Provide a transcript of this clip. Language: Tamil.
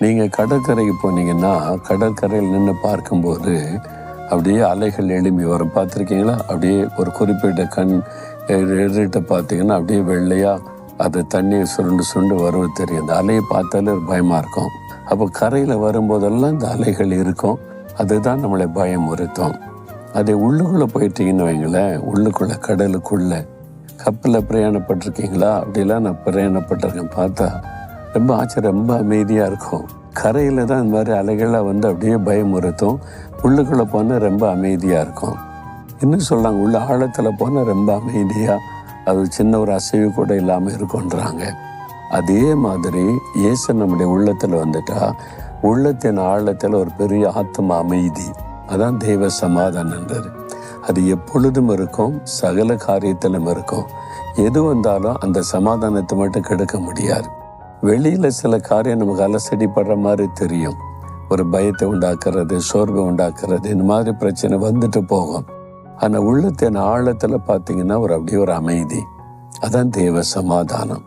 நீங்கள் கடற்கரைக்கு போனீங்கன்னா கடற்கரையில் நின்று பார்க்கும்போது அப்படியே அலைகள் எழும்பி வரும், பார்த்துருக்கீங்களா? அப்படியே ஒரு குறிப்பிட்ட எதிர்கிட்ட பார்த்தீங்கன்னா அப்படியே வெள்ளையாக அது தண்ணியை சுருண்டு வருவது தெரியும். அந்த அலையை பார்த்தாலே ஒரு பயமாக இருக்கும். அப்போ கரையில் வரும்போதெல்லாம் இந்த அலைகள் இருக்கும். அதுதான் நம்மளை பயமுறுத்தும். அதை உள்ளுக்குள்ளே போயிட்டீங்கன்னு வைங்களேன், உள்ளுக்குள்ளே கடலுக்குள்ளே கப்பலில் பிரயாணப்பட்டிருக்கீங்களா? அப்படிலாம் நான் பிரயாணப்பட்டிருக்கேன். பார்த்தா ரொம்ப ஆச்சரியம், ரொம்ப அமைதியாக இருக்கும். கரையில் தான் இந்த மாதிரி அலைகளாக வந்து அப்படியே பயமுறுத்தும். உள்ளுக்குள்ளே போனால் ரொம்ப அமைதியாக இருக்கும். இன்னும் சொல்கிறாங்க, உள்ள ஆழத்தில் போனால் ரொம்ப அமைதியாக, அது சின்ன ஒரு அசைவு கூட இல்லாமல் இருக்குன்றாங்க. அதே மாதிரி இயேசு நம்முடைய உள்ளத்தில் வந்துட்டா உள்ளத்தின் ஆழத்தில் ஒரு பெரிய ஆத்ம அமைதி, அதான் தெய்வ சமாதானன்றது. அது எப்பொழுதும் இருக்கும், சகல காரியத்திலும் இருக்கும். எது வந்தாலும் அந்த சமாதானத்தை மட்டும் கெடுக்க முடியாது. வெளியில் சில காரியம் நமக்கு அலசடிப்படுற மாதிரி தெரியும், ஒரு பயத்தை உண்டாக்குறது, சோர்வை உண்டாக்குறது, இந்த மாதிரி பிரச்சனை வந்துட்டு போகும். ஆனால் உள்ளத்தின் ஆழத்தில் பார்த்தீங்கன்னா அப்படியே ஒரு அமைதி, அதான் தெய்வ சமாதானம்.